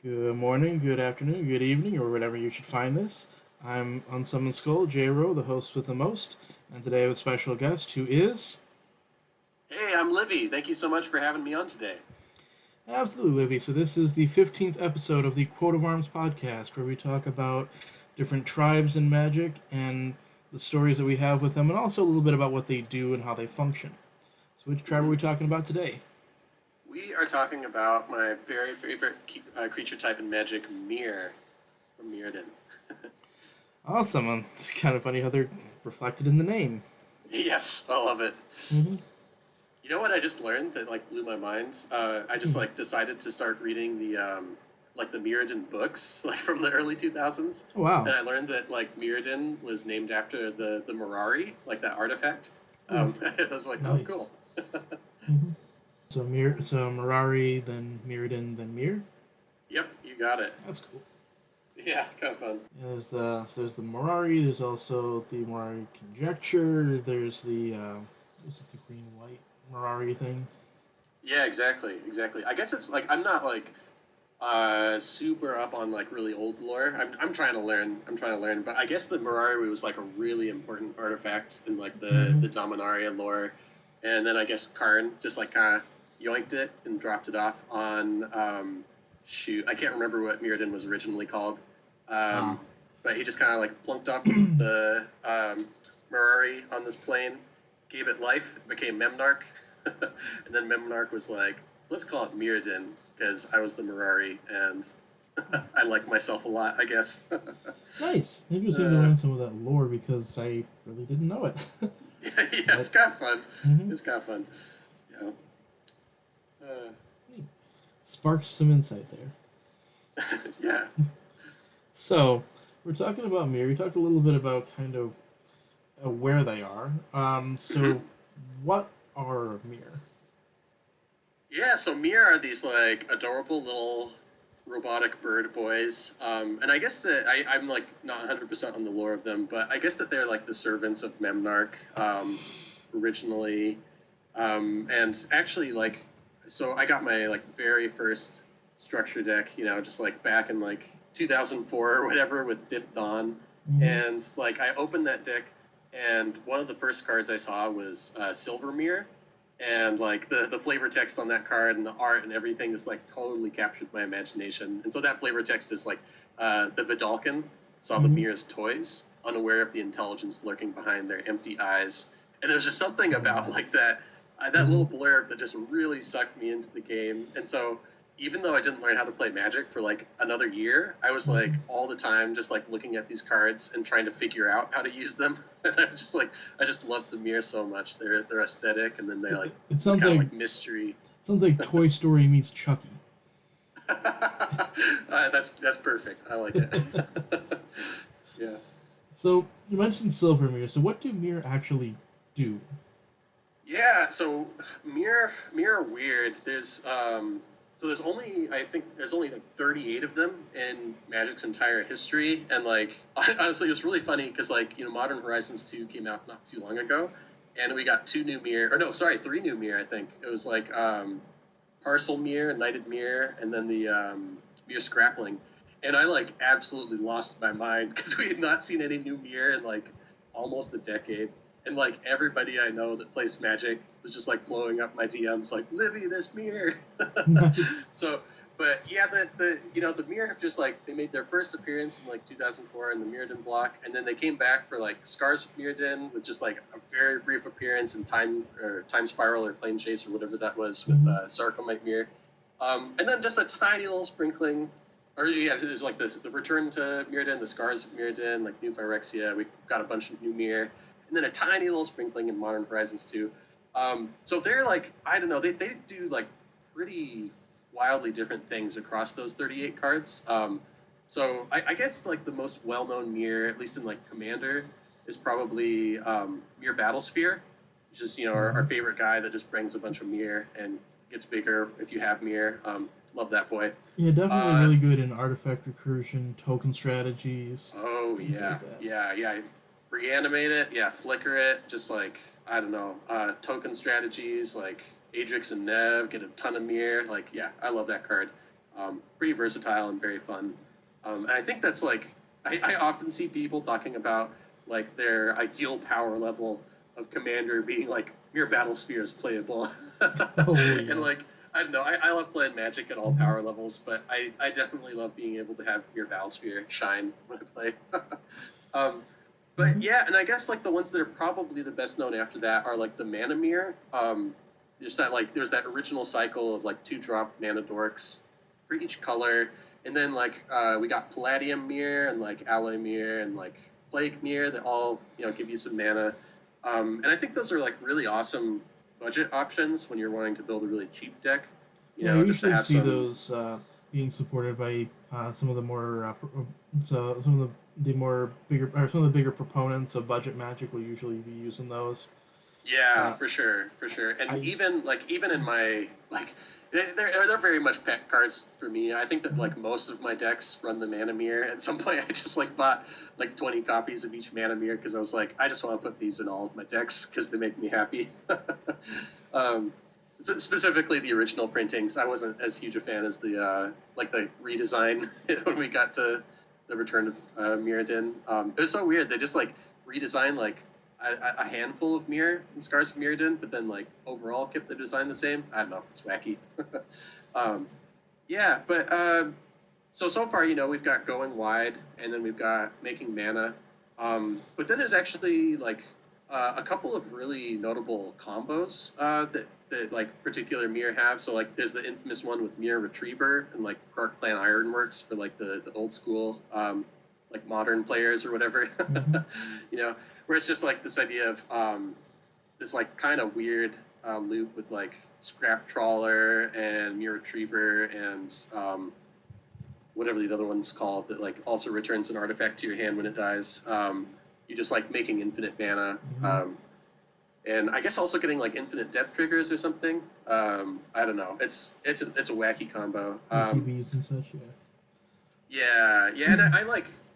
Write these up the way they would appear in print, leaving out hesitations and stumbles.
Good morning, good afternoon, good evening, or whatever you should find this. I'm Unsummoned Skull, J-Ro, the host with the most, and today I have a special guest who is... Hey, I'm Livy. Thank you so much for having me on today. Absolutely, Livy. So this is the 15th episode of the Quote of Arms podcast, where we talk about different tribes in Magic and the stories that we have with them, and also a little bit about what they do and how they function. So which tribe are we talking about today? We are talking about my very favorite creature type in Magic, MYR, from Mirrodin. Awesome. It's kind of funny how they're reflected in the name. Yes, I love it. Mm-hmm. You know what I just learned that blew my mind? I just decided to start reading the Mirrodin books from the early 2000s. Wow. And I learned that Mirrodin was named after the Mirari, that artifact. I was like, nice. Oh, cool. Mm-hmm. So Mirari, then Mirrodin, then Mir. Yep, you got it. That's cool. Yeah, kind of fun. Yeah, there's the Mirari. There's also the Mirari conjecture. There's the green white Mirari thing. Yeah, exactly. I guess it's I'm not super up on really old lore. I'm trying to learn, but I guess the Mirari was a really important artifact in the Dominaria lore, and then I guess Karn just kind of yoinked it and dropped it off on I can't remember what Mirrodin was originally called, but he just kind of plunked off the Mirari on this plane, gave it life, it became Memnarch, and then Memnarch was like, let's call it Mirrodin because I was the Mirari and I like myself a lot, I guess. Nice. Interesting to learn some of that lore because I really didn't know it. Yeah, it's kind of fun. Mm-hmm. It's kind of fun. Yeah. Sparked some insight there. Yeah. So, we're talking about MYR. We talked a little bit about kind of where they are. What are MYR? Yeah, so MYR are these adorable little robotic bird boys, and I guess that I'm not 100% on the lore of them, but I guess that they're the servants of Memnarch originally, and actually so I got my very first structure deck, just back in 2004 or whatever with Fifth Dawn, and I opened that deck, and one of the first cards I saw was Silver MYR. And the flavor text on that card and the art and everything just totally captured my imagination. And so that flavor text is the Vidalcan saw the MYR as toys, unaware of the intelligence lurking behind their empty eyes. And there's just something about that little blurb that just really sucked me into the game. And so even though I didn't learn how to play Magic for another year, I was all the time just looking at these cards and trying to figure out how to use them. And I just love the MYR so much. Their aesthetic, and then they it sounds mystery. Sounds like Toy Story meets Chucky. That's perfect. I like it. Yeah. So you mentioned Silver MYR. So what do MYR actually do? Yeah. So MYR are weird. There's only 38 of them in Magic's entire history, and honestly, it's really funny because Modern Horizons 2 came out not too long ago, and we got three new MYR. I think it was Parcel MYR, Knighted MYR, and then the MYR Scrappling, and I absolutely lost my mind because we had not seen any new MYR in almost a decade. And everybody I know that plays Magic was just blowing up my DMs Livy, this MYR. Nice. So, but yeah, the MYR have just they made their first appearance in 2004 in the Mirrodin block, and then they came back for Scars of Mirrodin with just a very brief appearance in Time Spiral or Plane Chase or whatever that was with Sarcomite MYR, and then just a tiny little sprinkling. Or yeah, there's the Return to Mirrodin, the Scars of Mirrodin, New Phyrexia. We got a bunch of new MYR. And then a tiny little sprinkling in Modern Horizons 2. So they're I don't know, they do pretty wildly different things across those 38 cards. So I guess the most well-known MYR, at least in Commander, is probably MYR Battlesphere, which is our favorite guy that just brings a bunch of MYR and gets bigger if you have MYR. Love that boy. Yeah, definitely really good in artifact recursion, token strategies. Oh yeah, yeah. Reanimate it, flicker it, just I don't know, token strategies Adrix and Nev, get a ton of MYR, I love that card. Pretty versatile and very fun. And I think that's like I often see people talking about like their ideal power level of commander being like mere battle spheres playable. Oh yeah. And like I don't know, I love playing Magic at all power levels, but I definitely love being able to have mere battle sphere shine when I play. um, but yeah, and I guess like the ones that are probably the best known after that are like the Mana Mirror. There's that like there's that original cycle of like 2-drop mana dorks for each color, and then like we got Palladium Mirror and like Alloy Mirror and like Plague Mirror that all give you some mana. And I think those are like really awesome budget options when you're wanting to build a really cheap deck. Yeah, I Just to usually have see some. those being supported by some of the more some of the more bigger or some of the bigger proponents of budget Magic will usually be using those. Yeah, Uh, for sure, for sure. I And used, even in my like they're very much pet cards for me. I think that Mhm. like most of my decks run the Mana Mirror. At some point, I just like bought like 20 copies of each Mana Mirror because I was like, I just want to put these in all of my decks because they make me happy. um, Specifically the original printings. I wasn't as huge a fan as the like the redesign when we got to the Return of Mirrodin. It was so weird. They just like redesigned like a handful of Mirror and Scars of Mirrodin, but then like overall kept the design the same. I don't know. It's wacky. um, yeah, but so far, we've got Going Wide, and then we've got Making Mana. But then there's actually like a couple of really notable combos that like particular Mirror have. So like there's the infamous one with Mirror Retriever and like Clark Clan Ironworks for like the old school like modern players or whatever. Mhm. Where it's just like this idea of this like kind of weird loop with like Scrap Trawler and Mirror Retriever and whatever the other one's called that like also returns an artifact to your hand when it dies. You just like making infinite mana. And I guess also getting like infinite death triggers or something. I don't know. It's a wacky combo. ATBs and such. Yeah, and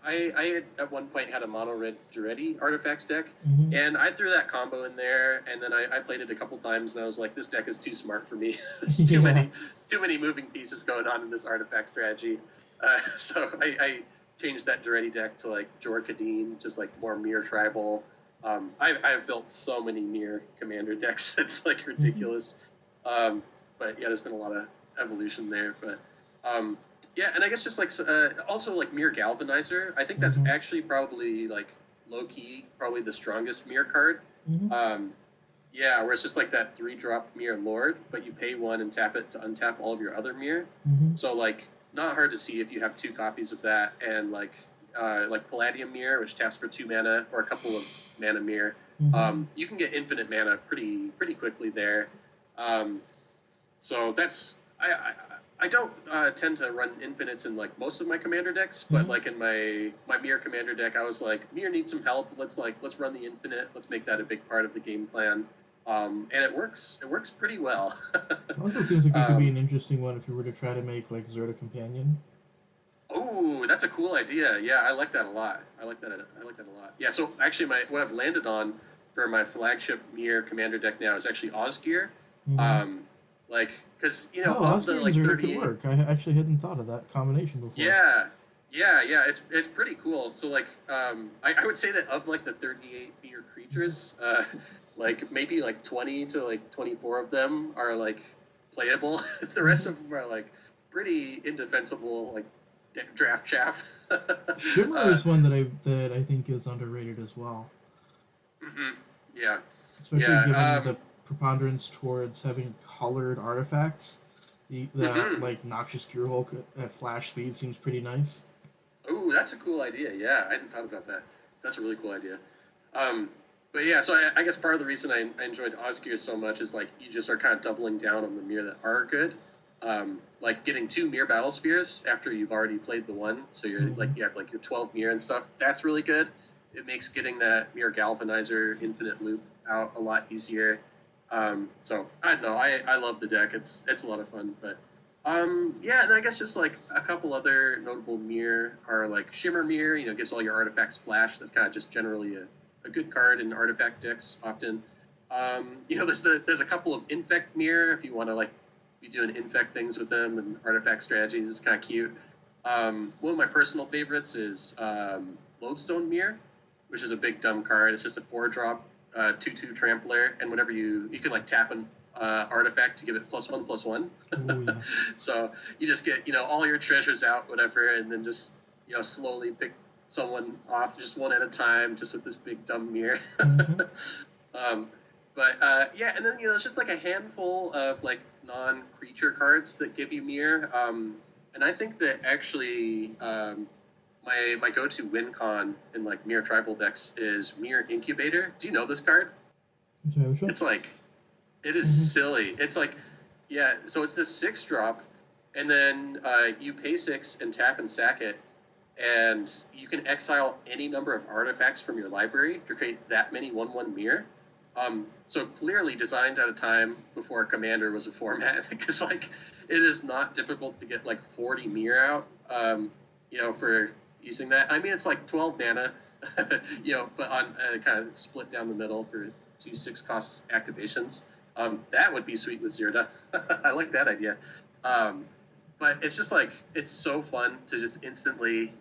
I had at one point had a mono red Duretti artifacts deck, Mhm. and I threw that combo in there, and then I played it a couple times, and I was like, this deck is too smart for me. There's too Yeah. many moving pieces going on in this artifact strategy. So I changed that Duretti deck to like Jor Kadeen, just like more Mirror tribal. I've built so many Mirror commander decks, it's like ridiculous. But yeah, there's been a lot of evolution there, but. Yeah, and I guess just like also like Mirror Galvanizer. I think that's Mhm. actually probably like low key, probably the strongest Mirror card. Mhm. Yeah, where it's just like that 3-drop Mirror Lord, but you pay 1 and tap it to untap all of your other Mirror. Mhm. So like not hard to see if you have 2 copies of that and like Palladium Mirror, which taps for 2 mana or a couple of mana Mirror. Mhm. You can get infinite mana pretty quickly there. So that's I don't tend to run infinites in like most of my commander decks, but Mhm. like in my Mirror commander deck, I was like, Mirror needs some help. Let's run the infinite. Let's make that a big part of the game plan. And it works. It works pretty well. It also seems like it could be um, an interesting one if you were to try to make like Zerta Companion. oh, that's a cool idea. Yeah, I like that a lot. I like that a lot. Yeah. So actually, what I've landed on for my flagship Mirror commander deck now is actually Osgear. Mhm. Um, like, because Oh, of the Oscar and like Zerta could 38. work. I actually hadn't thought of that combination before. Yeah. It's pretty cool. So like, I would say that of like the 38 Mirror creatures, like maybe like 20 to like 24 of them are like playable. The rest of them are like pretty indefensible, like draft chaff. Shimmer is one that I think is underrated as well, Mhm. Yeah, especially yeah. given the preponderance towards having colored artifacts. The Mhm. like Noxious Gearhulk at flash speed seems pretty nice. Ooh, that's a cool idea. Yeah, I hadn't thought about that. That's a really cool idea. Um, but yeah, so I guess part of the reason I enjoyed Osgear so much is like you just are kind of doubling down on the mirror that are good. Like getting 2 mirror battle spheres after you've already played the one, so you're like Mm-hmm. you have like your 12 mirror and stuff. That's really good. It makes getting that mirror galvanizer infinite loop out a lot easier. So I don't know. I love the deck. It's a lot of fun. But yeah, and I guess just like a couple other notable mirror are like Shimmer Mirror. Gives all your artifacts flash. That's kind of just generally a good card in artifact decks often. There's a couple of Infect Mirror if you want to like be doing infect things with them and artifact strategies. It's kind of cute. One of my personal favorites is Lodestone Mirror, which is a big dumb card. It's just a 4-drop 2/2 trampler, and whenever you can like tap an artifact to give it +1/+1. Ooh, yeah. So you just get all your treasures out, whatever, and then just slowly pick someone off just one at a time, just with this big dumb mirror. Mm-hmm. Yeah, and then it's just like a handful of like non-creature cards that give you mirror. And I think that actually my go-to win con in like mirror tribal decks is Mirror Incubator. Do you know this card? Okay, which one? It's like, it is silly. It's like, yeah, so it's this 6-drop, and then you pay 6 and tap and sack it, and you can exile any number of artifacts from your library to create that many 1/1 mirror. So clearly designed at a time before Commander was a format, because like it is not difficult to get like 40 mirror out, for using that. I mean, it's like 12 mana, but on kind of split down the middle for 2 6-cost activations. That would be sweet with Zirda. I like that idea. But it's just like, it's so fun to just instantly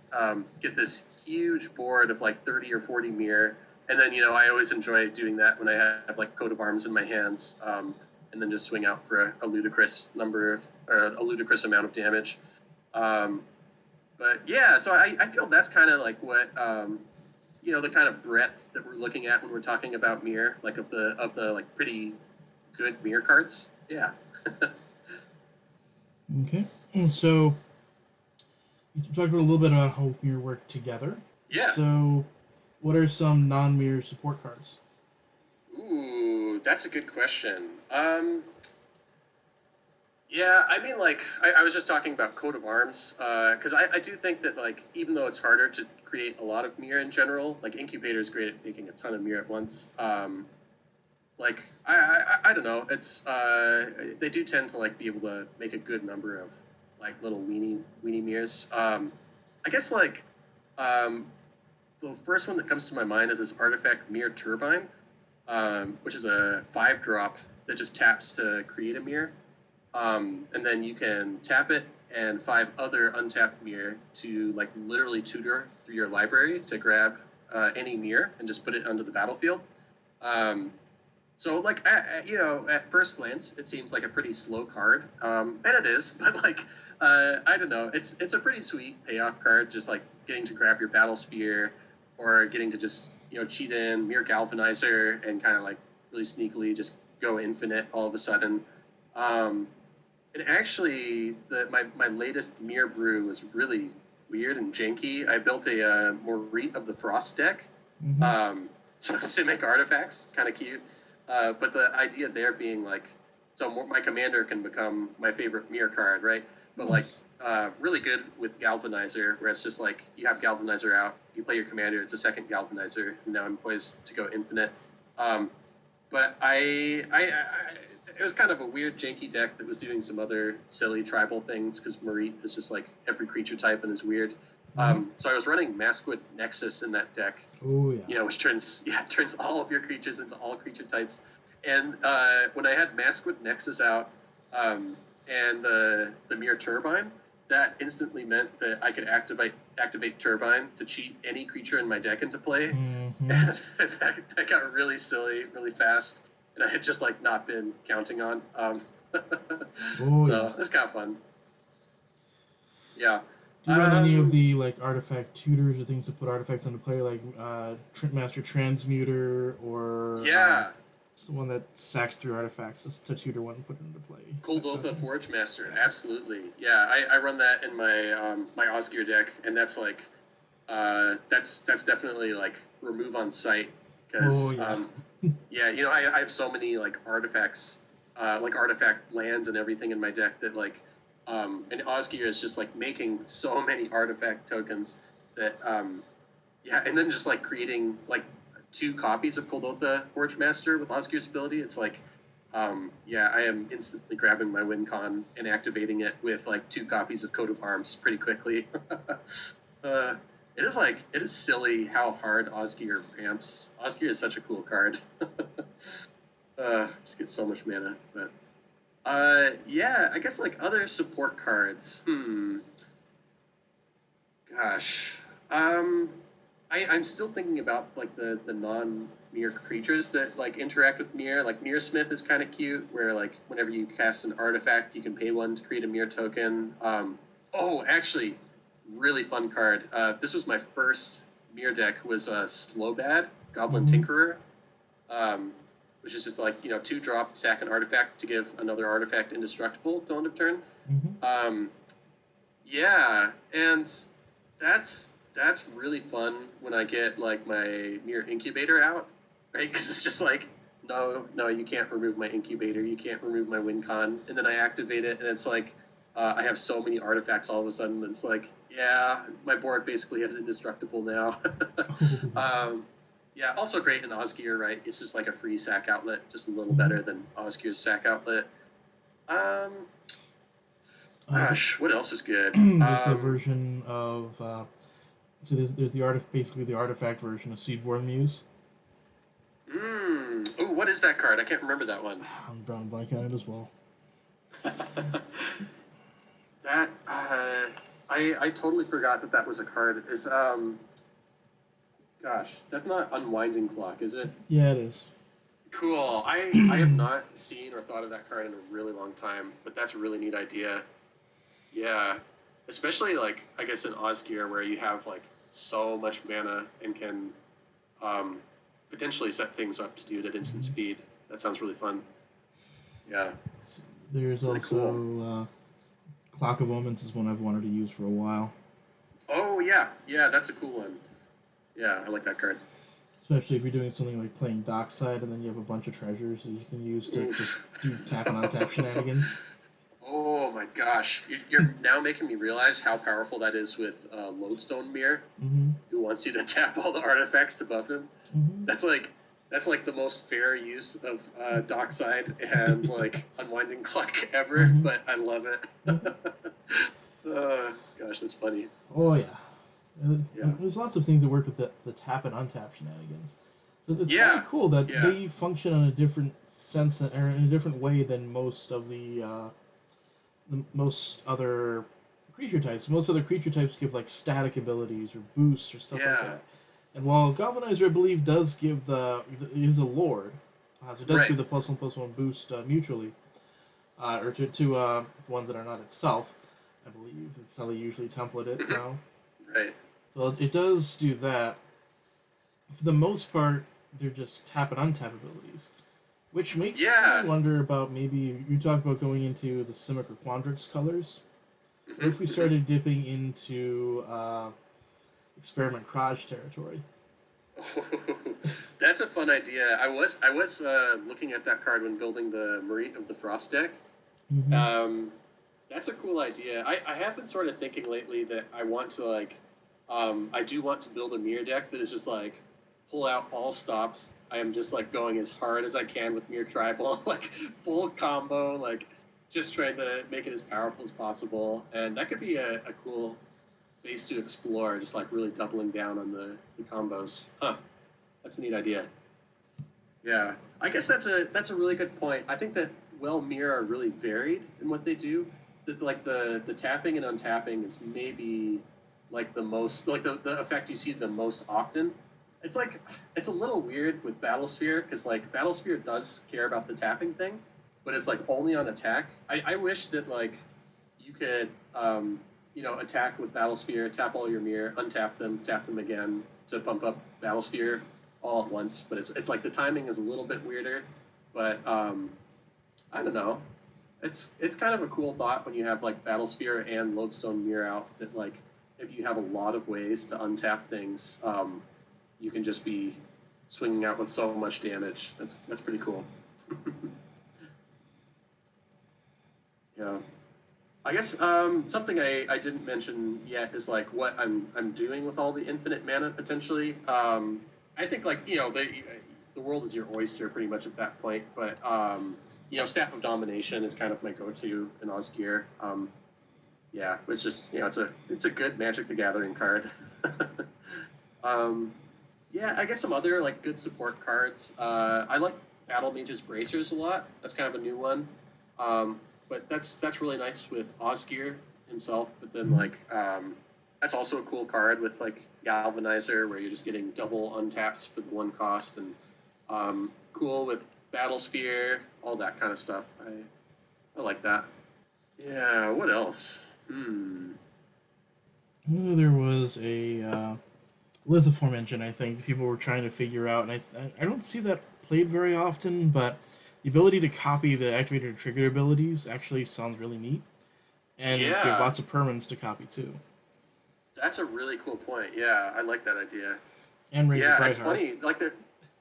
get this huge board of like 30 or 40 mirror. And then, I always enjoy doing that when I have like Coat of Arms in my hands, and then just swing out for a ludicrous a ludicrous amount of damage. But yeah, so I feel that's kind of like what, the kind of breadth that we're looking at when we're talking about mirror, like of the like pretty good mirror cards. Yeah. Okay. And so you talked a little bit about how mirror work together. Yeah. So what are some non-mirror support cards? Ooh, that's a good question. Yeah, I mean, like, I was just talking about Coat of Arms, because I do think that, like, even though it's harder to create a lot of mirror in general, like, Incubator is great at making a ton of mirror at once. Like, I don't know, it's, they do tend to, like, be able to make a good number of, like, little weenie mirrors. I guess, like, the first one that comes to my mind is this artifact Mirror Turbine, which is a 5-drop that just taps to create a mirror. And then you can tap it and 5 other untapped mirror to like literally tutor through your library to grab any mirror and just put it onto the battlefield. So like, at first glance, it seems like a pretty slow card, and it is, but like, I don't know, it's a pretty sweet payoff card, just like getting to grab your battle sphere or getting to just, cheat in Mirror Galvanizer and kind of like really sneakily just go infinite all of a sudden. And actually, my latest mirror brew was really weird and janky. I built a Morit of the Frost deck. So Simic artifacts, kind of cute. But the idea there being like, so my commander can become my favorite mirror card, right? But like, really good with Galvanizer, where it's just like, you have Galvanizer out, you play your commander, it's a second Galvanizer, and now I'm poised to go infinite. But it was kind of a weird, janky deck that was doing some other silly tribal things, because Morit is just like every creature type and is weird. So I was running Maskwood Nexus in that deck, which turns all of your creatures into all creature types. And when I had Maskwood Nexus out and the Mirror Turbine, that instantly meant that I could activate Turbine to cheat any creature in my deck into play. And that got really silly, really fast. And I had just like not been counting on. So it's kind of fun. Yeah. Do you run any of the like artifact tutors or things to put artifacts into play, like Master Transmuter or one that sacks through artifacts to tutor one and put it into play? Kuldotha Forge Master, absolutely. Yeah, I run that in my my Osgear deck, and that's like that's definitely like remove on sight, because I have so many like artifacts, like artifact lands and everything in my deck that like. And Osgear is just like making so many artifact tokens that and then just like creating like 2 copies of Kuldotha Forge Master with Osgear's ability. It's like I am instantly grabbing my win con and activating it with like 2 copies of Coat of Arms pretty quickly. It is silly how hard Osgear ramps. Osgear is such a cool card. Just gets so much mana, but Yeah, I guess like other support cards. Gosh. Um, I'm still thinking about like the non-mirror creatures that like interact with mirror. Like Mirror Smith is kind of cute, where like whenever you cast an artifact, you can pay one to create a mirror token. Oh, actually, really fun card. This was my first mirror deck. Was Slowbad Goblin Mm-hmm. Tinkerer, um, which is just like 2-drop, sack an artifact to give another artifact indestructible till end of turn. Mm-hmm. Um, yeah, and that's really fun when I get like my mirror incubator out, right? Because it's just like, no, you can't remove my incubator, you can't remove my win con, and then I activate it, and it's like I have so many artifacts all of a sudden. It's like, yeah, my board basically has indestructible now. um, yeah, also great in Osgear, right? It's just like a free sack outlet, just a little better than Osgear's sack outlet. Um, Gosh, what else is good? There's the version of so there's basically the artifact version of Seedborn Muse. Oh, what is that card? I can't remember that one. I'm drawing blank on it as well. That I totally forgot that was a card. Is gosh, that's not Unwinding Clock, is it? Yeah, it is. Cool. I have not seen or thought of that card in a really long time, but that's a really neat idea. Yeah, especially like I guess in Osgear where you have like so much mana and can um, potentially set things up to do it at instant speed. That sounds really fun. Yeah. There's really also cool. Clock of Omens is one I've wanted to use for a while. Oh yeah, that's a cool one. Yeah, I like that card. Especially if you're doing something like playing Dockside and then you have a bunch of treasures that you can use to just do tap and untap shenanigans. Oh my gosh, you're now making me realize how powerful that is with Lodestone Mirror, who wants you to tap all the artifacts to buff him. That's like the most fair use of Dockside and like Unwinding Clock ever, but I love it. Gosh, that's funny. Oh yeah. There's lots of things that work with the tap and untap shenanigans. So it's kind of cool that they function in a different sense or in a different way than most of the most other creature types. Most other creature types give like static abilities or boosts or stuff like that. And while Galvanizer, I believe, is a lord, so it does give the +1/+1 boost mutually, or to ones that are not itself. I believe that's how they usually template it now. Right. So it does do that. For the most part, they're just tap and untap abilities, which makes me wonder about maybe you talk about going into the Simic or Quandrix colors. What if we started dipping into Experiment Kraj territory? That's a fun idea. I was looking at that card when building the Marie of the Frost deck. That's a cool idea. I have been sort of thinking lately that I want to like, I do want to build a mirror deck that is just like pull out all stops. I am just like going as hard as I can with Mirror Tribal, like full combo, like just trying to make it as powerful as possible. And that could be a cool space to explore, just like really doubling down on the combos. That's a neat idea. Yeah, I guess that's a really good point. I think that Mirror are really varied in what they do. That like the tapping and untapping is maybe like the most like the effect you see the most often. It's like it's a little weird with Battlesphere because like Battlesphere does care about the tapping thing, but it's like only on attack. I wish that like you could attack with Battlesphere, tap all your mirror, untap them, tap them again to pump up Battlesphere all at once. But it's like the timing is a little bit weirder, but I don't know. It's kind of a cool thought when you have like Battlesphere and Lodestone Mirror out that like if you have a lot of ways to untap things, you can just be swinging out with so much damage. That's pretty cool. Yeah. I guess something I didn't mention yet is like what I'm doing with all the infinite mana potentially. I think like the world is your oyster pretty much at that point, but Staff of Domination is kind of my go-to in Osgear. Yeah, it's just it's a good Magic the Gathering card. Yeah, I guess some other like good support cards. I like Battle Mage's Bracers a lot. That's kind of a new one. But that's really nice with Osgear himself. But then like that's also a cool card with like Galvanizer, where you're just getting double untaps for the one cost, and cool with Battle Sphere, all that kind of stuff. I like that. Yeah. What else? There was a lithoform engine, I think, people were trying to figure out, and I don't see that played very often, but the ability to copy the activated trigger abilities actually sounds really neat, and you have Yeah, lots of permanents to copy too. that's a really cool point. Yeah, I like that idea. And Rings of Yeah, it's Brighthearth. funny. Like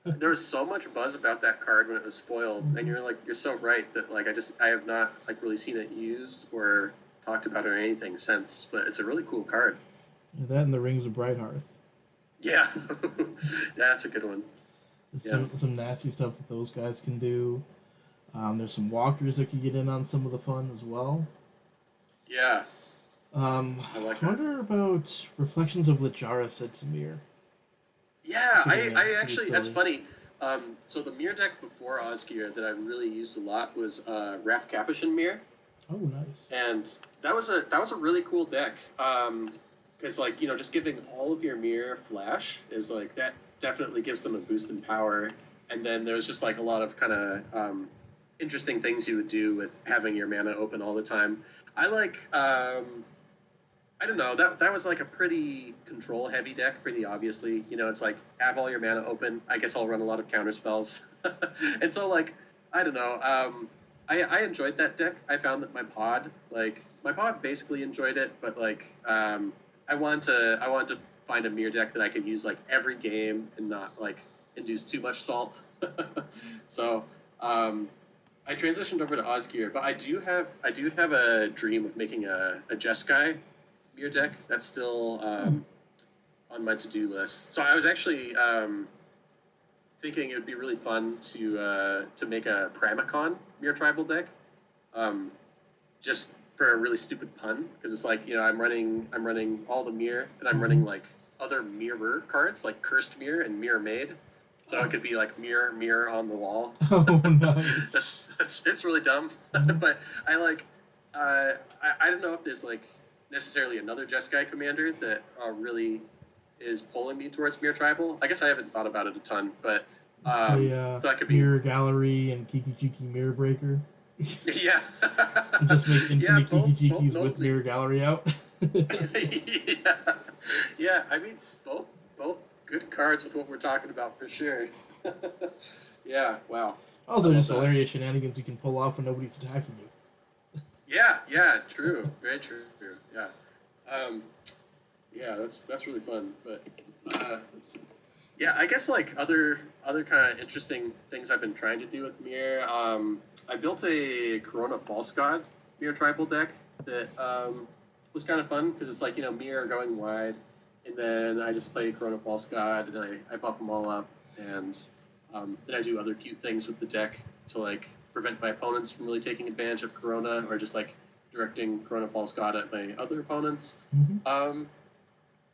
there was so much buzz about that card when it was spoiled, and you're so right that like I have not like really seen it used or talked about it or anything since. But it's a really cool card. Yeah, that and the Rings of Brighthearth. Yeah, that's a good one. Yeah, Some nasty stuff that those guys can do. There's some walkers that can get in on some of the fun as well. yeah, I I like that. wonder about Reflections of Lichara, said Samir. Yeah, I Pretty actually that's silly. funny. So the mirror deck before Osgear that I really used a lot was Raf Capuchin mirror, Oh, nice. and that was a really cool deck. Because like just giving all of your mirror flash is like that definitely gives them a boost in power, and then there's just like a lot of kind of interesting things you would do with having your mana open all the time. I like I don't know. That was like a pretty control heavy deck, pretty obviously. It's like have all your mana open. I guess I'll run a lot of counter spells, and so like I don't know. I enjoyed that deck. I found that my pod basically enjoyed it, but like I wanted to find a mirror deck that I could use like every game and not like induce too much salt. So I transitioned over to Osgear, but I do have a dream of making a Jeskai mirror deck. That's still on my to-do list. So I was actually thinking it would be really fun to make a Pramicon mirror tribal deck, um, just for a really stupid pun, because it's like I'm running all the mirror, and I'm running like other mirror cards like Cursed Mirror and Mirror Made. So it could be like mirror on the wall. Oh, nice. It's really dumb, but I like. I don't know if there's like necessarily another Jeskai commander that really is pulling me towards Mirror Tribal. I guess I haven't thought about it a ton, but Play so that could be Mirror Gallery and Kiki Jiki Mirror Breaker. yeah, And just make yeah, infinite Kiki both Jikis with notably Mirror Gallery out. yeah, yeah. I mean both good cards with what we're talking about for sure. Yeah, wow, I Also, love just that. hilarious shenanigans you can pull off when nobody's attacking you. Yeah, yeah, true, very true. Yeah, um, yeah, that's really fun. But yeah, I guess like other kind of interesting things I've been trying to do with Mirror. I built a Corona False God Mirror tribal deck that was kind of fun because it's like Mirror going wide, and then I just play Corona False God and I buff them all up, and then I do other cute things with the deck to like prevent my opponents from really taking advantage of Corona, or just like directing Corona False God at my other opponents. Mm-hmm.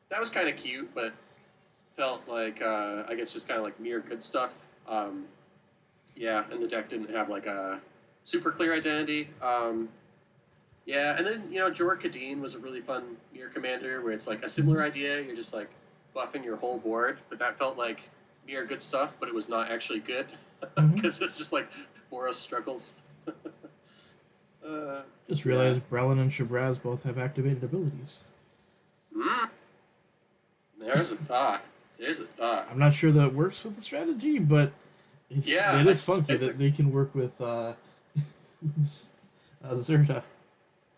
That was kind of cute, but felt like I guess just kind of like Mirror good stuff. Yeah, and the deck didn't have like a super clear identity. Yeah, and then Jor Kadeen was a really fun Mirror commander where it's like a similar idea. You're just like buffing your whole board, but that felt like Mirror good stuff, but it was not actually good Mm-hmm. because it's just like Boros struggles. Just Yeah. realized Brelin and Shabraz both have activated abilities. Mm, there's a thought. There's a thought. I'm not sure that works with the strategy, but Yeah, it is funky it's a that they can work with Zerta.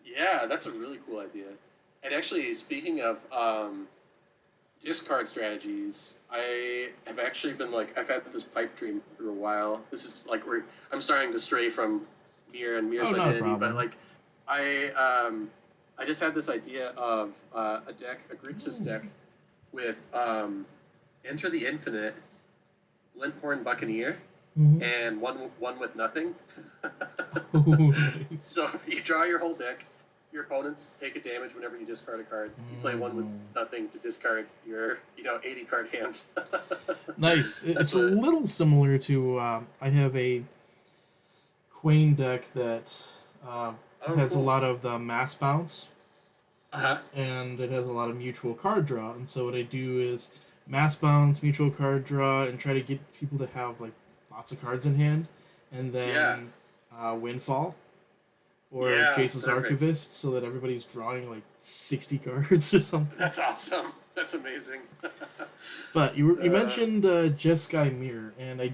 yeah, that's a really cool idea. And actually, speaking of discard strategies, I have actually been like I've had this pipe dream for a while. This is like where I'm starting to stray from Mir and Oh, Mir's not a identity, but problem. like I just had this idea of a deck, a Grixis deck with Enter the Infinite, Glinthorn Buccaneer, Mm-hmm. and one with nothing. Oh, nice. So you draw your whole deck. Your opponents take a damage whenever you discard a card. You play one with nothing to discard your 80 card hand. Nice. It's That's a a little similar to I have a Quain deck that has a cool. lot of the mass bounce, Uh-huh. and it has a lot of mutual card draw. And so what I do is mass bounce, mutual card draw, and try to get people to have like lots of cards in hand, and Yeah. then Windfall or Yeah, Jace's perfect. Archivist, so that everybody's drawing like 60 cards or something. That's awesome. That's amazing. But you mentioned Jeskai Mirror, and I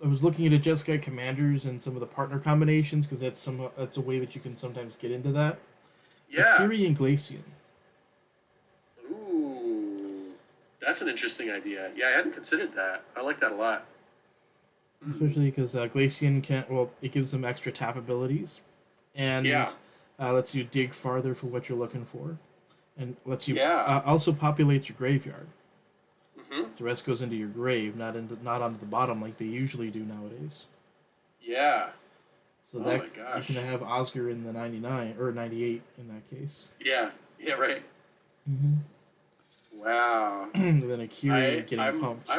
was looking at Jeskai Commanders and some of the partner combinations because that's a way that you can sometimes get into that. Yeah. Akiri and Glacian. Ooh, that's an interesting idea. Yeah, I hadn't considered that. I like that a lot. Especially because Glacian it gives them extra tap abilities, and Yeah. lets you dig farther for what you're looking for, and lets you Yeah. also populates your graveyard. Mm-hmm. So the rest goes into your grave, not onto the bottom like they usually do nowadays. Yeah. So Oh that my gosh. you can have Oscar in the 99 or 98 in that case. Yeah. Yeah. Right. Mm-hmm. Wow. And then Akiri getting pumped.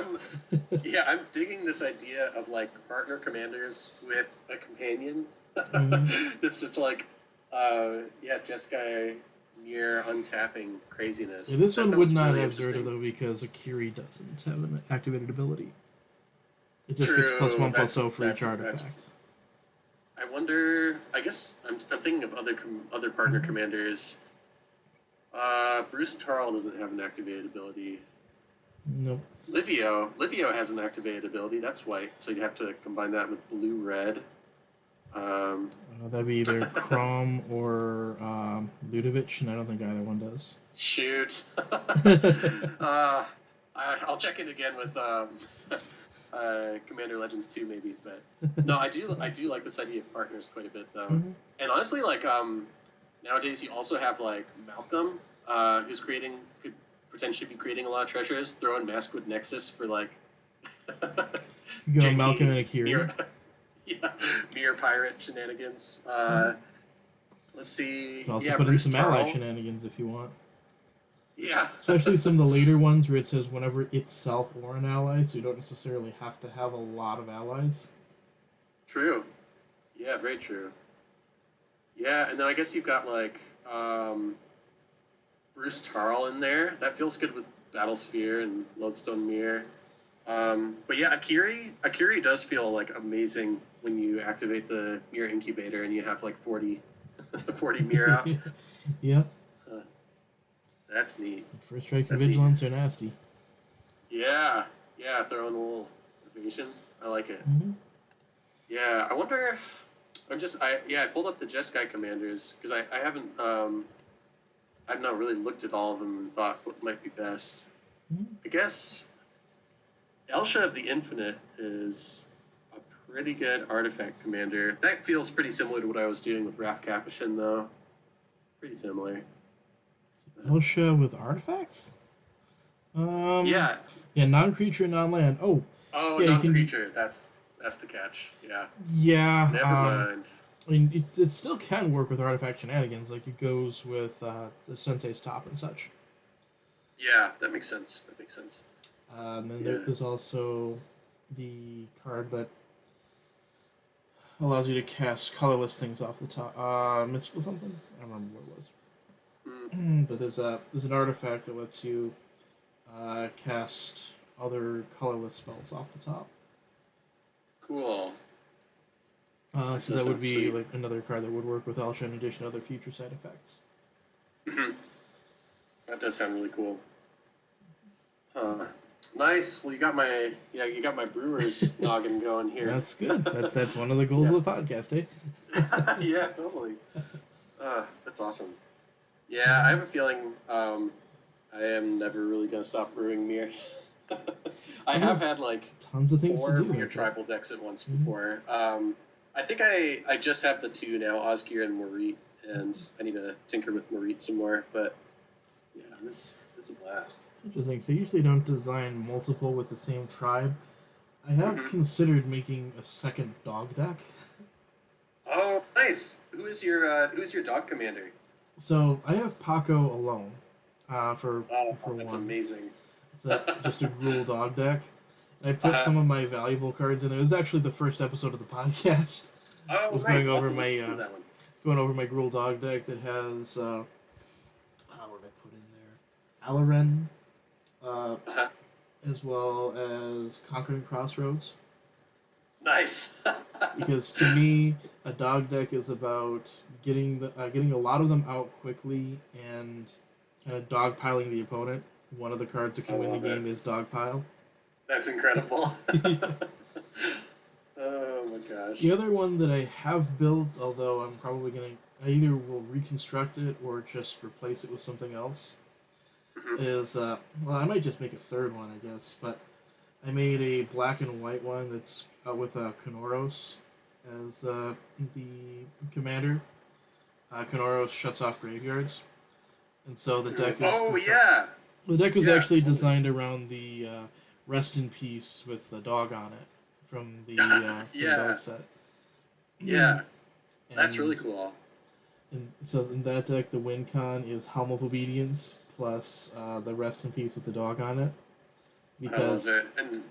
Yeah, I'm digging this idea of like partner commanders with a companion. Mm-hmm. It's just like, Jeskai near untapping craziness. Yeah, this That one would sounds not really have Zerta interesting. though because Akiri doesn't have an activated ability. It just True. gets +1/+0 for each That's. artifact. I wonder. I guess I'm thinking of other partner Mm-hmm. commanders. Bruce Tarl doesn't have an activated ability. Nope. Livio has an activated ability. That's white, so you'd have to combine that with blue-red. That'd be either Crom or Ludovic, and I don't think either one does. Shoot. I'll check in again with Commander Legends 2 maybe, but no, I do like this idea of partners quite a bit though. Mm-hmm. And honestly, like nowadays you also have like Malcolm, who's could potentially be creating a lot of treasures. Throw in Maskwood Nexus for like You go janky Malcolm and Akiri. Mirror pirate shenanigans. Let's see. You can also Yeah, put Bruce in some ally Tarl. shenanigans if you want. Yeah. Especially some of the later ones where it says whenever itself or an ally, so you don't necessarily have to have a lot of allies. True. Yeah, very true. Yeah, and then I guess you've got like Bruce Tarl in there. That feels good with Battlesphere and Lodestone Mirror. But yeah, Akiri does feel like amazing when you activate the Mirror Incubator and you have like 40 Mirror out. Yep. That's neat. First strike and That's neat. vigilance are nasty. Yeah, throw in a little evasion. I like it. Mm-hmm. Yeah, I wonder. I pulled up the Jeskai commanders because I haven't I've not really looked at all of them and thought what might be best. Mm-hmm. I guess Elsha of the Infinite is a pretty good artifact commander. That feels pretty similar to what I was doing with Raf Capuchin, though. Pretty similar. Elsha with artifacts? Yeah. Yeah, non-creature, non-land. Oh, Oh, yeah, non-creature. That's the catch. Yeah. Yeah. Never mind. I mean, it still can work with artifact shenanigans, like it goes with the Sensei's Top and such. Yeah, that makes sense. And then there's also the card that allows you to cast colorless things off the top. Mystical something? I don't remember what it was. But there's an artifact that lets you cast other colorless spells off the top. Cool. So that would be sweet. like another card that would work with Elsha in addition to other future side effects. That does sound really cool. Nice. Well, you got my Brewers noggin going here. That's good. That's one of the goals of the podcast, eh? Yeah, totally. That's awesome. Yeah, I have a feeling I am never really going to stop brewing Mir. I have had like tons of things 4 to do. Mir tribal decks at once before. I think I just have the 2 now, Osgir and Morit, and I need to tinker with Morit some more. But yeah, this is a blast. Interesting. So I usually don't design multiple with the same tribe. I have considered making a second dog deck. Oh, nice. Who is your dog commander? So I have Paco alone. For that's one. amazing. It's just a Gruul dog deck. And I put some of my valuable cards in there. It was actually the first episode of the podcast. Oh, was nice. going I'll over have to my listen to that one. Gruul dog deck that has what did I put in there? Alaren, Uh-huh. as well as Conquering Crossroads. Nice. Because to me, a dog deck is about getting a lot of them out quickly and kind of dogpiling the opponent. One of the cards that I can win the love it. game is dogpile. That's incredible. Oh my gosh. The other one that I have built, although I'm probably I either will reconstruct it or just replace it with something else, is well, I might just make a third one, I guess. But I made a black and white one that's with Kanoros as the commander. Kanoros shuts off graveyards, and so the deck is the deck was actually totally. designed around the Rest in Peace with the dog on it from the dog set. Yeah, And, that's really cool. And so in that deck, the win con is Helm of Obedience plus the Rest in Peace with the dog on it. Because I love it. And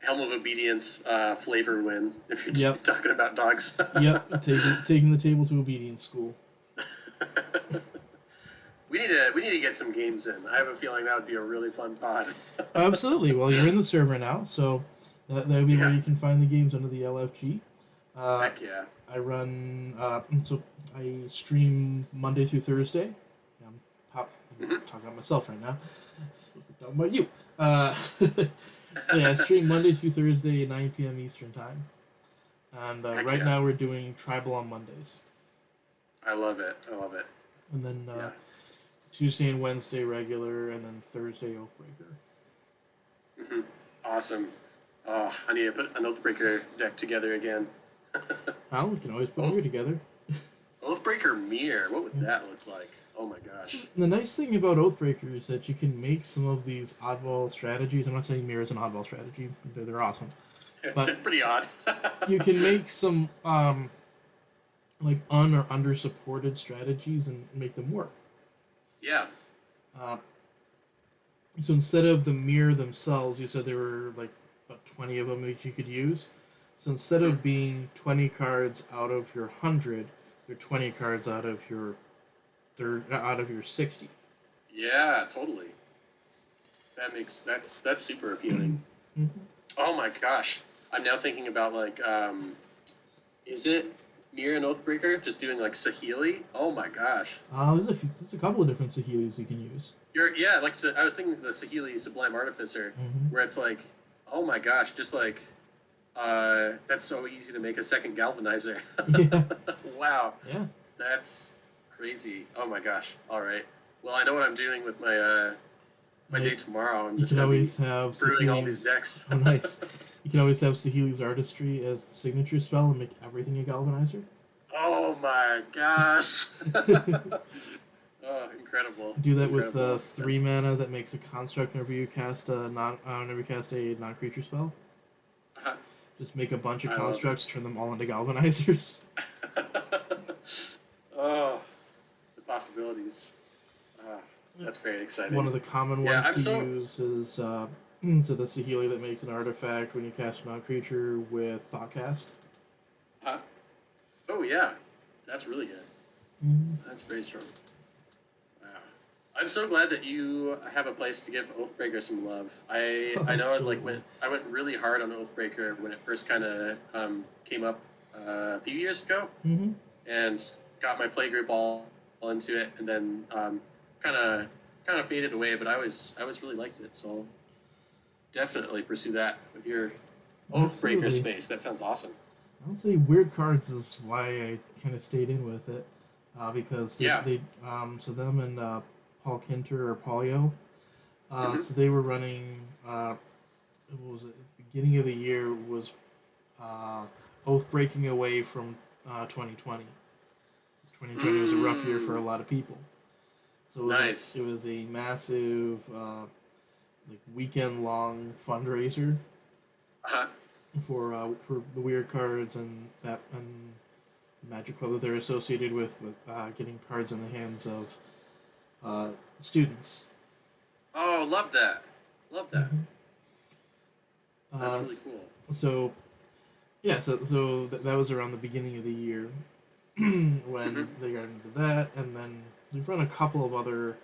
Helm of Obedience flavor win if you're talking about dogs. Yep, taking the table to obedience school. We need to get some games in. I have a feeling that would be a really fun pod. Absolutely. Well, you're in the server now, so that would be where you can find the games under the LFG. Heck yeah. I run so I stream Monday through Thursday. I'm talking about myself right now. I'm talking about you. I stream Monday through Thursday at 9 p.m. Eastern time. And right now we're doing Tribal on Mondays. I love it. And then Tuesday and Wednesday regular, and then Thursday Oathbreaker. Mm-hmm. Awesome. Oh, I need to put an Oathbreaker deck together again. Well, we can always put Mir together. Oathbreaker MYR, what would that look like? Oh my gosh. The nice thing about Oathbreaker is that you can make some of these oddball strategies. I'm not saying MYR is an oddball strategy. They're awesome. But it's pretty odd. You can make some like or under-supported strategies and make them work. Yeah. So instead of the MYR themselves, you said there were like about 20 of them that you could use. So instead of being 20 cards out of your 100, they're 20 cards out of your 60. Yeah, totally. That's super appealing. Mm-hmm. Oh my gosh. I'm now thinking about like is it MYR and Oathbreaker just doing like Saheeli? Oh my gosh. There's a couple of different Saheelis you can use. I was thinking the Saheeli Sublime Artificer, where it's like, oh my gosh, just like that's so easy to make a second Galvanizer. Yeah. Wow. Yeah. That's crazy. Oh my gosh. All right. Well, I know what I'm doing with my my day tomorrow. I'm just going to be brewing all these decks. Oh, nice. You can always have Saheeli's Artistry as the signature spell and make everything a Galvanizer. Oh my gosh. Oh, incredible. Do that with 3 mana that makes a construct whenever you cast a non-creature spell. Uh-huh. Just make a bunch of constructs, turn them all into Galvanizers. Oh, the possibilities. That's very exciting. One of the common ones to use is so the Saheeli that makes an artifact when you cast a non-creature with Thoughtcast. Huh? Oh yeah, that's really good. Mm-hmm. That's very strong. Wow. I'm so glad that you have a place to give Oathbreaker some love. I know I went really hard on Oathbreaker when it first kind of came up a few years ago, and got my playgroup all into it, and then kind of faded away. But I always really liked it, so definitely pursue that with your Oathbreaker space. That sounds awesome. Honestly, Weird Cards is why I kind of stayed in with it, because they so them and Paul Kinter or Paulio, so they were running. What was it? At the beginning of the year was Oathbreaking away from 2020. 2020 was a rough year for a lot of people. So it was a massive, like weekend-long fundraiser for the Weird Cards and Magic Club that they're associated with getting cards in the hands of students. Oh, love that! Love that. Mm-hmm. That's really cool. So, Yeah, so that was around the beginning of the year when Mm-hmm. they got into that, and then they've run a couple of other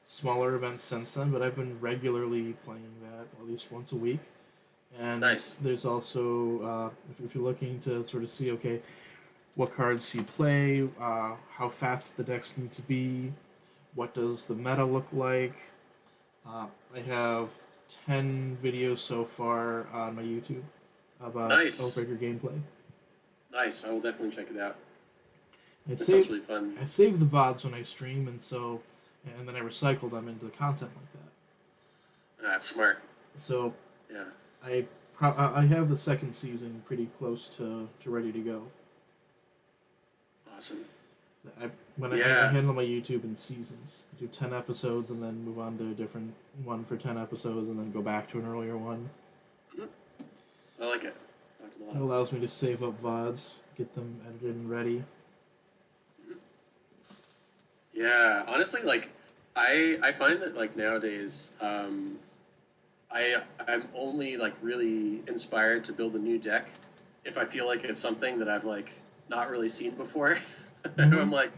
smaller events since then, but I've been regularly playing that at least once a week. And Nice. there's also, if you're looking to sort of see, okay, what cards you play, how fast the decks need to be, what does the meta look like. I have 10 videos so far on my YouTube about Nice. Oathbreaker gameplay. Nice. I will definitely check it out. I That sounds save really fun. I save the VODs when I stream, and then I recycle them into the content like that. That's smart. So Yeah. I I have the second season pretty close to ready to go. Awesome. I Yeah. handle my YouTube in seasons. I do 10 episodes and then move on to a different one for 10 episodes and then go back to an earlier one. Mhm. I like it. I like it a It lot. allows me to save up VODs, get them edited and ready. Yeah. Honestly, like, I find that like nowadays, I'm only like really inspired to build a new deck if I feel like it's something that I've like not really seen before. And Mm-hmm. I'm like,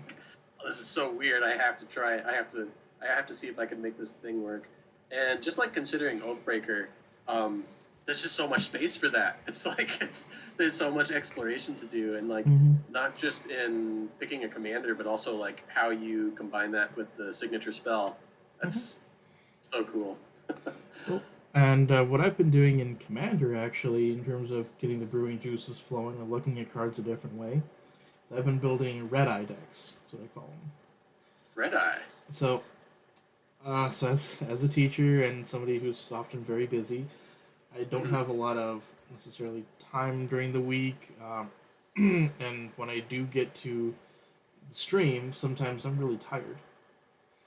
oh, this is so weird. I have to try it. I have to see if I can make this thing work. And just like considering Oathbreaker, um, there's just so much space for that. It's like there's so much exploration to do, and like Mm-hmm. not just in picking a commander, but also like how you combine that with the signature spell. Mm-hmm. That's so cool. Cool. And what I've been doing in Commander, actually, in terms of getting the brewing juices flowing and looking at cards a different way, is I've been building red eye decks. That's what I call them. Red Eye. So, so as a teacher and somebody who's often very busy, I don't Mhm. have a lot of necessarily time during the week. And when I do get to the stream, sometimes I'm really tired.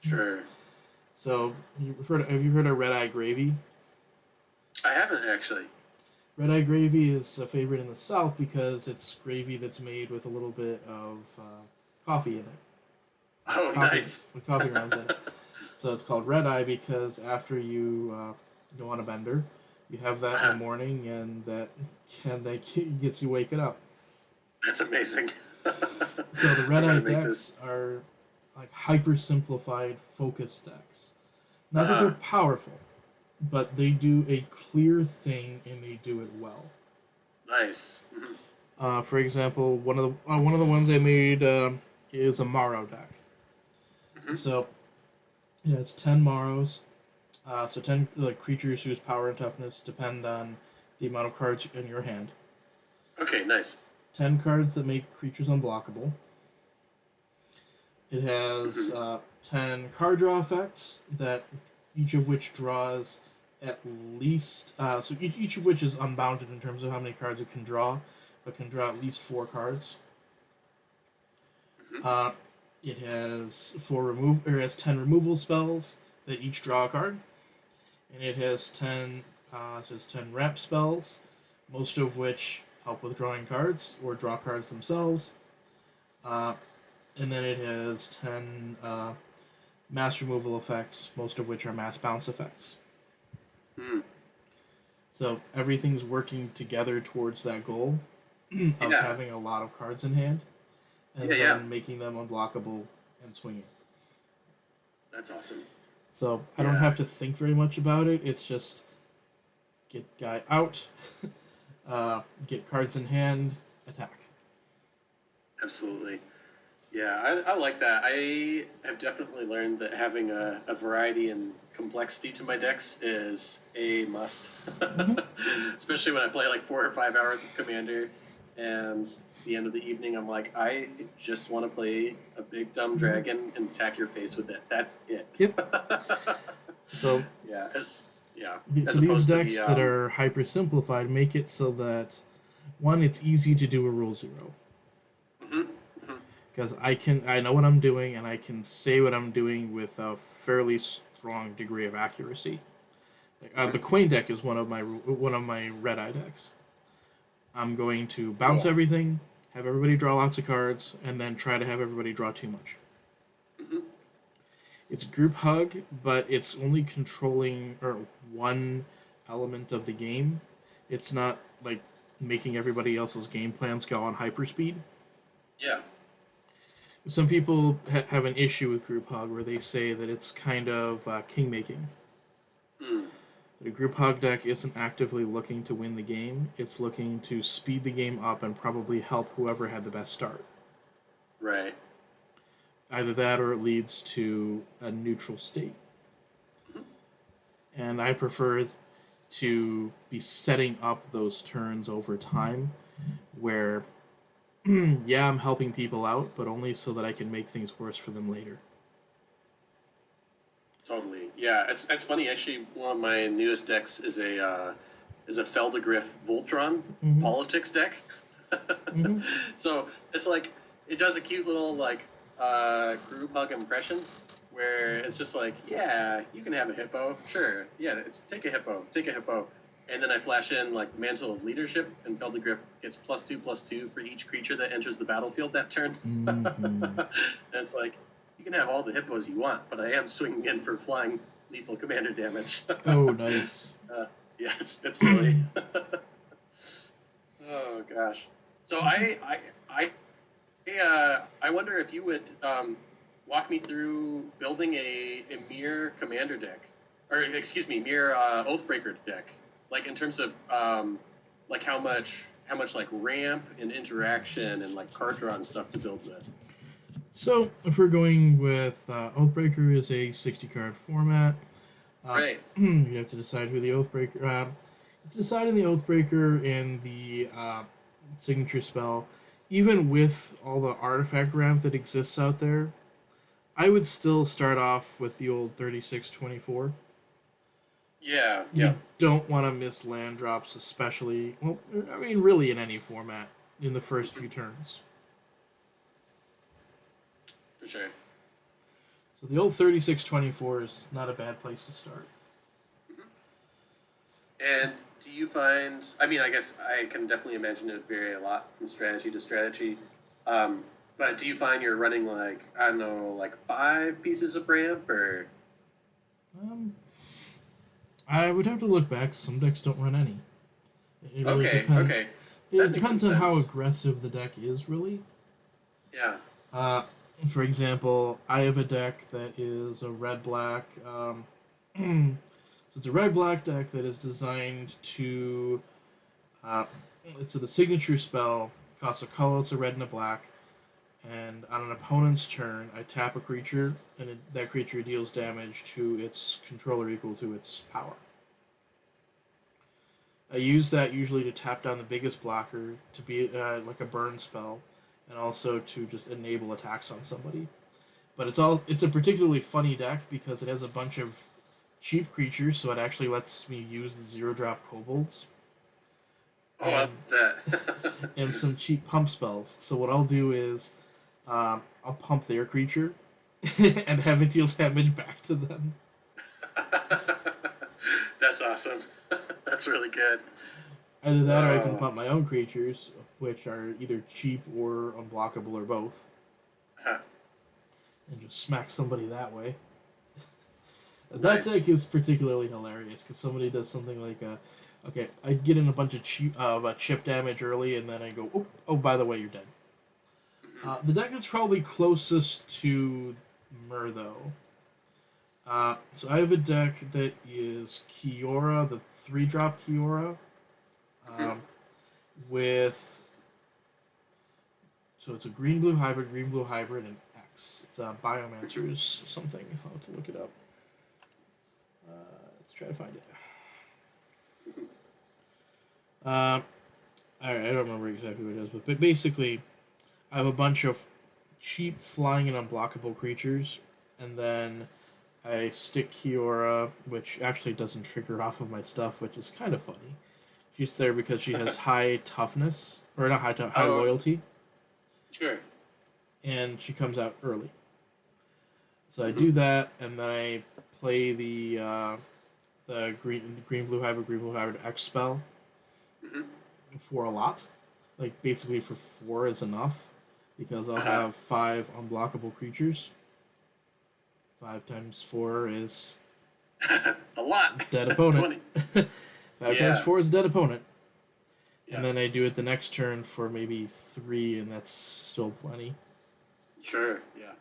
Sure. So, have you heard of Red Eye Gravy? I haven't actually. Red Eye Gravy is a favorite in the South because it's gravy that's made with a little bit of coffee in it. Oh, Coffee, nice. with coffee grounds in it. So it's called Red Eye because after you go on a bender, you have that in the morning, and that gets you waking up. That's amazing. So the Red I Eye gotta make decks this. are like hyper simplified focus decks. Uh Not that they're huh. powerful, but they do a clear thing and they do it well. Nice. Mhm. For example, one of the ones I made is a Morrow deck. Mhm. So it has 10 Morrows. So 10 like creatures whose power and toughness depend on the amount of cards in your hand. Okay, nice. 10 cards that make creatures unblockable. It Mhm. has 10 card draw effects that each of which draws at least so each of which is unbounded in terms of how many cards it can draw, but can draw at least 4 cards. Mhm. Uh, it has it has 10 removal spells that each draw a card, and it has 10 ramp spells, most of which help with drawing cards or draw cards themselves. Uh, and then it has 10 mass removal effects, most of which are mass bounce effects. Mhm. So everything's working together towards that goal of Yeah. having a lot of cards in hand, and Yeah. Yeah. then making them unblockable and swinging. That's awesome. So I don't Yeah. have to think very much about it. It's just get guy out, get cards in hand, attack. Absolutely. Yeah, I like that. I have definitely learned that having a variety and complexity to my decks is a must. Mm-hmm. Especially when I play like 4 or 5 hours of Commander, and at the end of the evening, I'm like, I just want to play a big dumb Mm-hmm. dragon and attack your face with it. That's it. Yep. So, Yeah, yeah, so as these opposed to the decks that are hyper simplified make it so that one, it's easy to do a rule zero mhm, mhm. because I know what I'm doing and I can say what I'm doing with a fairly strong degree of accuracy. Like, the Mhm. Queen deck is one of my red eye decks. I'm going to bounce Cool. everything, have everybody draw lots of cards, and then try to have everybody draw too much. Mhm. It's group hug, but it's only controlling or one element of the game. It's not like making everybody else's game plans go on hyperspeed. Yeah. Some people have an issue with group hug where they say that it's kind of king making. Mm. The group hug deck isn't actively looking to win the game, it's looking to speed the game up and probably help whoever had the best start. Right. Either that or it leads to a neutral state. Mhm. And I prefer to be setting up those turns over time where, yeah, I'm helping people out, but only so that I can make things worse for them later. Totally. Yeah, it's funny. Actually, one of my newest decks is a Feldegriff Voltron politics deck. So it's like it does a cute little like group hug impression where it's just like, yeah, you can have a hippo, sure, yeah, take a hippo, and then I flash in like Mantle of Leadership, and Feldegriff gets +2/+2 for each creature that enters the battlefield that turn. And it's like, you can have all the hippos you want, but I am swinging in for flying lethal commander damage. Oh, nice. Yeah, it's silly. Oh gosh. So I wonder if you would walk me through building a MYR commander deck, or excuse me, MYR Oathbreaker deck. Like in terms of like how much like ramp and interaction and like card draw and stuff to build with. So if we're going with Oathbreaker is a 60-card format, Right. You have to decide who the Oathbreaker. Decide on the Oathbreaker and the signature spell. Even with all the artifact ramp that exists out there, I would still start off with the old 36-24. Yeah. You don't want to miss land drops, especially. Well, I mean, really in any format in the first few turns. For sure. So the old 36-24 is not a bad place to start. And do you find? I mean, I guess I can definitely imagine it vary a lot from strategy to strategy. But do you find you're running like, I don't know, like 5 pieces of ramp, or? I would have to look back. Some decks don't run any. It really Okay. depends. Okay. It depends on how aggressive the deck is, really. Yeah. For example, I have a deck that is a red-black. So it's a red-black deck that is designed to. So the signature spell costs a colorless, a red, and a black. And on an opponent's turn, I tap a creature, and that creature deals damage to its controller equal to its power. I use that usually to tap down the biggest blocker to be like a burn spell, and also to just enable attacks on somebody. But it's a particularly funny deck because it has a bunch of cheap creatures, so it actually lets me use the 0-drop kobolds. Oh, I love that. And some cheap pump spells. So what I'll do is I'll pump their creature and have it deal damage back to them. That's awesome. That's really good. Either that or I can pump my own creatures, which are either cheap or unblockable or both. Huh. And just smack somebody that way. Nice. That deck is particularly hilarious because somebody does something like, okay, I get in a bunch of chip damage early, and then I go, oh, by the way, you're dead. Mm-hmm. The deck that's probably closest to MYR, though. So I have a deck that is Kiora, the 3-drop Kiora, with. So it's a green-blue hybrid, and X. It's a Biomancer's something. I'll have to look it up. Let's try to find it. I don't remember exactly what it is, but basically, I have a bunch of cheap flying and unblockable creatures, and then I stick Kiora, which actually doesn't trigger off of my stuff, which is kind of funny. She's there because she has high toughness, or not high loyalty. Sure. And she comes out early. So I do that, and then I play the green blue hybrid X spell for a lot. Like basically for 4 is enough, because I'll have 5 unblockable creatures. 5 times 4 is a lot. Dead opponent. 5 times 4 is dead opponent. Yeah. And then I do it the next turn for maybe 3, and that's still plenty. Sure. Yeah.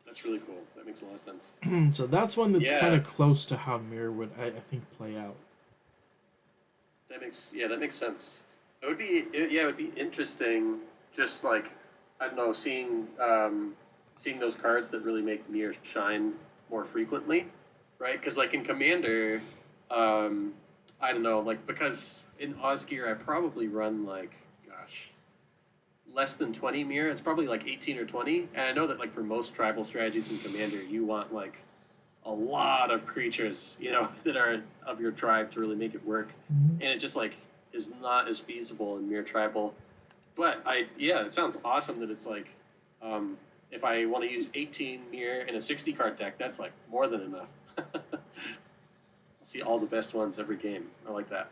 That's really cool. That makes a lot of sense. So that's one that's kind Yeah. of close to how Mirror would, I think, play out. That makes sense. It would be interesting, just like, I don't know, seeing those cards that really make Mir shine more frequently, right? Because like in Commander, I don't know, like because in Osgear I probably run like, gosh, less than 20 Mir. It's probably like 18 or 20, and I know that like for most tribal strategies in Commander, you want like a lot of creatures, that are of your tribe to really make it work. Mm-hmm. And it just like is not as feasible in Mere Tribal. But it sounds awesome that it's like, if I want to use 18 Mere in a 60 card deck, that's like more than enough. I'll see all the best ones every game. I like that.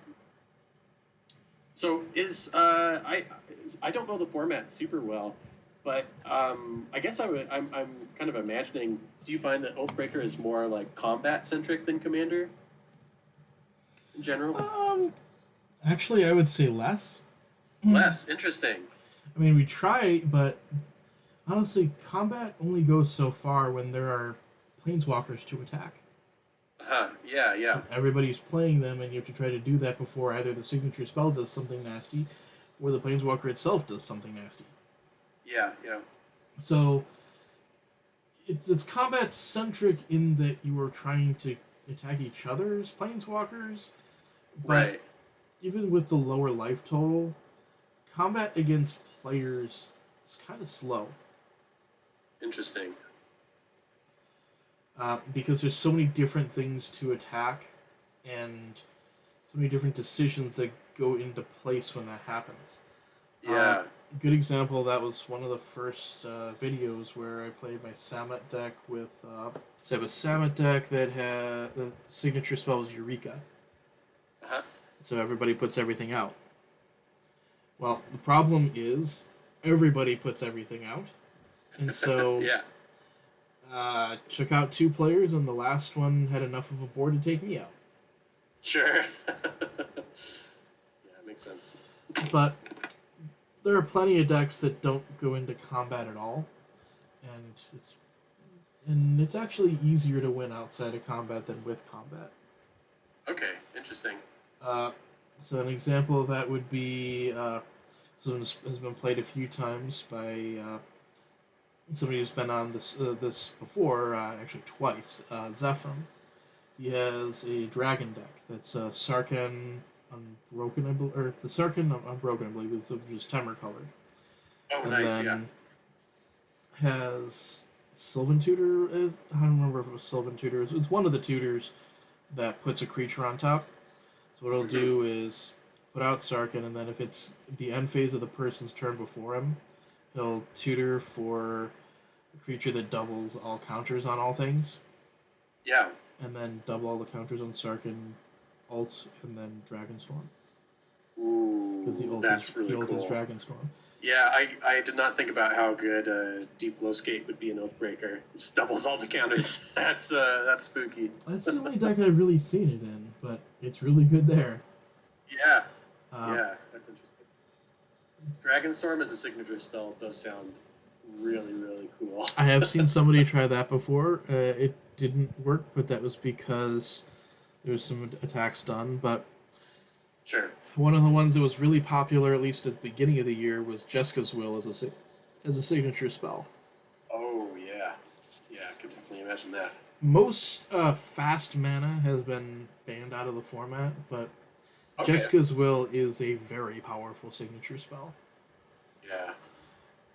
So I don't know the format super well, but I guess I'm kind of imagining. Do you find that Oathbreaker is more like combat centric than Commander in general? Actually, I would say less. Less interesting. I mean, we try, but honestly, combat only goes so far when there are planeswalkers to attack. Yeah. Everybody's playing them, and you have to try to do that before either the signature spell does something nasty, or the planeswalker itself does something nasty. Yeah. So it's combat centric in that you are trying to attack each other's planeswalkers, but Right. even with the lower life total, combat against players is kind of slow. Interesting. Because there's so many different things to attack, and so many different decisions that go into place when that happens. Yeah. Good example, that was one of the first videos where I played my Samet deck with... so I have a Samet deck that had... The signature spell was Eureka. Uh-huh. So everybody puts everything out. Well, the problem is, everybody puts everything out. And so... Yeah. Took out 2 players, and the last one had enough of a board to take me out. Sure. Yeah, it makes sense. But there are plenty of decks that don't go into combat at all, and it's actually easier to win outside of combat than with combat. Okay, interesting. So an example of that would be this has been played a few times by somebody who's been on this before, actually twice. Zephyr. He has a dragon deck that's Sarkhan Unbroken, or the Sarkhan Unbroken, I believe, is just Temur colored. Oh, And nice. then has Sylvan Tutor. I don't remember if it was Sylvan Tutor. It's one of the tutors that puts a creature on top. So what it'll do is put out Sarkhan, and then if it's the end phase of the person's turn before him, he'll tutor for a creature that doubles all counters on all things. Yeah. And then double all the counters on Sarkhan, ult, and then Dragonstorm. Ooh, Because the ult that's really cool. is Dragonstorm. Yeah, I did not think about how good Deep Glow Skate would be an Oathbreaker. It just doubles all the counters. That's spooky. That's the only deck I've really seen it in, but it's really good there. Yeah. Yeah, that's interesting. Dragonstorm as a signature spell does sound really, really cool. I have seen somebody try that before. It didn't work, but that was because there was some attacks done. But sure. One of the ones that was really popular, at least at the beginning of the year, was Jessica's Will as a signature spell. Oh, yeah. Yeah, I could definitely imagine that. Most fast mana has been banned out of the format, but okay. Jessica's Will is a very powerful signature spell. Yeah.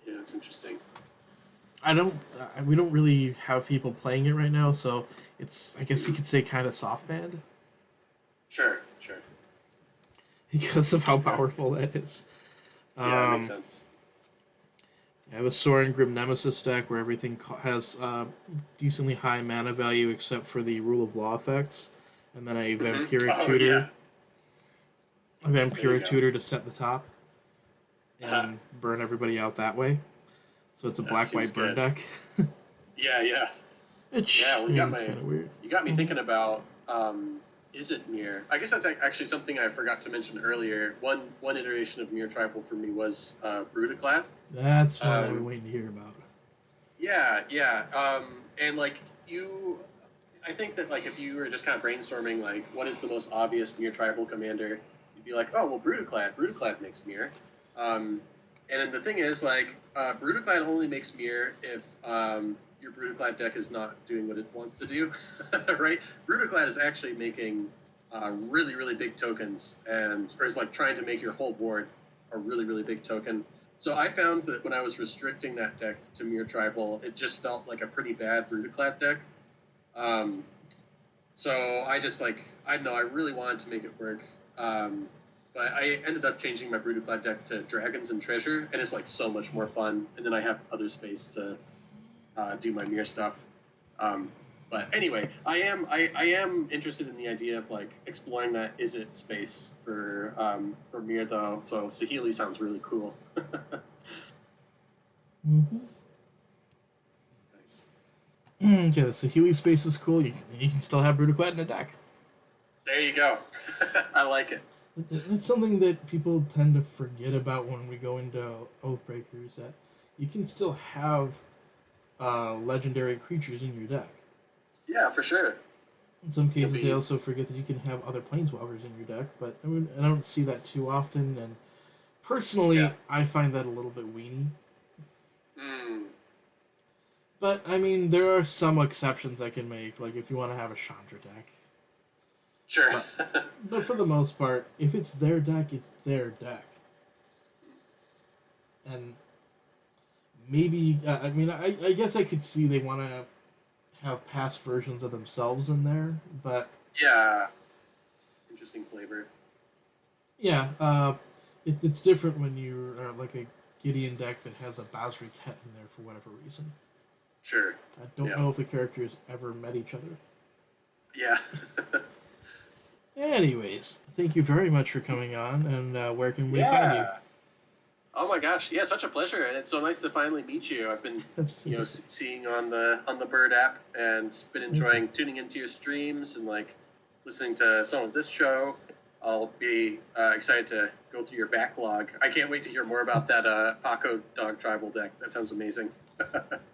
Yeah, that's interesting. We don't really have people playing it right now, so it's, I guess you could say, kind of soft banned. Sure. Because of how powerful that is. Yeah, that makes sense. I have a Sorin Grim Nemesis deck where everything has decently high mana value except for the Rule of Law effects, and then a Vampiric Tutor. Yeah. A Vampiric Tutor to set the top and burn everybody out that way. So it's a black-white burn deck. Yeah. It's kind of weird. You got me thinking about isn't MYR? I guess that's actually something I forgot to mention earlier. One iteration of MYR Tribal for me was Brutaclad. That's what I've been waiting to hear about. Yeah. And like I think that like if you were just kind of brainstorming like what is the most obvious MYR Tribal commander, you'd be like, oh well, Brutaclad. Brutaclad makes MYR. And then the thing is like Brutaclad only makes MYR if your Brutaclad deck is not doing what it wants to do, right? Brutaclad is actually making really, really big tokens, or is like trying to make your whole board a really, really big token. So I found that when I was restricting that deck to MYR Tribal, it just felt like a pretty bad Brutaclad deck. So I just like, I don't know, I really wanted to make it work. But I ended up changing my Brutaclad deck to Dragons and Treasure, and it's like so much more fun. And then I have other space to do my MYR stuff. But anyway, I am interested in the idea of like exploring that Izzet space for MYR though. So Saheeli sounds really cool. Mm-hmm. Nice. Yeah, the Saheeli space is cool. You can still have Brutaclad in a deck. There you go. I like it. It's something that people tend to forget about when we go into Oathbreaker, is that you can still have legendary creatures in your deck. Yeah, for sure. In some cases, they also forget that you can have other planeswalkers in your deck, but I mean, I don't see that too often, and personally, I find that a little bit weenie. But, I mean, there are some exceptions I can make, like if you want to have a Chandra deck. Sure. But for the most part, if it's their deck, it's their deck. And maybe, I mean, I guess I could see they want to have past versions of themselves in there, but... Yeah. Interesting flavor. Yeah, it's different when you're like a Gideon deck that has a Basri Ket in there for whatever reason. Sure. I don't know if the characters ever met each other. Yeah. Anyways, thank you very much for coming on, and where can we find you? Oh my gosh, yeah, such a pleasure, and it's so nice to finally meet you. I've been, seeing on the Bird app, and been enjoying tuning into your streams and like listening to some of this show. I'll be excited to go through your backlog. I can't wait to hear more about that Paco Dog Tribal deck. That sounds amazing.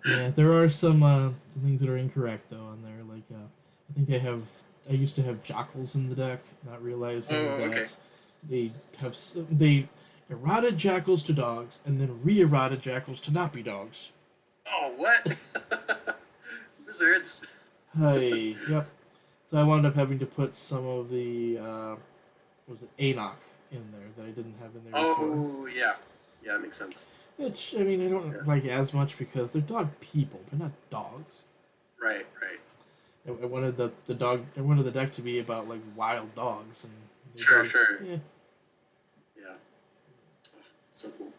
Yeah, there are some things that are incorrect though on there. Like I think I used to have Jackals in the deck, not realizing that they eroded Jackals to dogs and then re-eroded Jackals to not be dogs. Oh, what? Wizards. Hey, yep. So I wound up having to put some of the Anok in there that I didn't have in there before. Oh, yeah. Yeah, that makes sense. Which, I mean, I don't like as much because they're dog people. They're not dogs. Right. I wanted I wanted the deck to be about like wild dogs and sure. Yeah. So cool.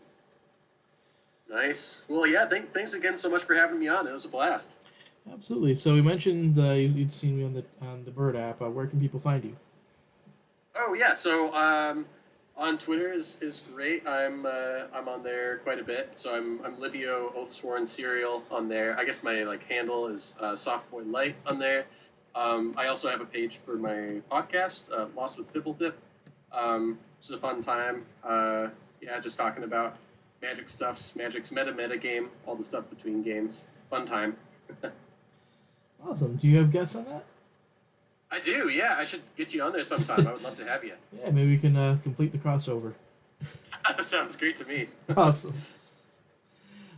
Nice. Well, yeah. Thanks again so much for having me on. It was a blast. Absolutely. So we mentioned you'd seen me on the Bird app. Where can people find you? Oh yeah. So on Twitter is great. I'm on there quite a bit. So I'm Livio Oathsworn Serial on there. I guess my like handle is Softboy Light on there. I also have a page for my podcast, Lost with Fibblethip. It's a fun time. Just talking about Magic stuffs, Magic's meta game, all the stuff between games. It's a fun time. Awesome. Do you have guests on that? I do, yeah. I should get you on there sometime. I would love to have you. Yeah, maybe we can complete the crossover. That sounds great to me. Awesome.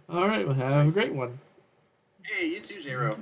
All right, well, have a great one. Hey, you too, J-Ro.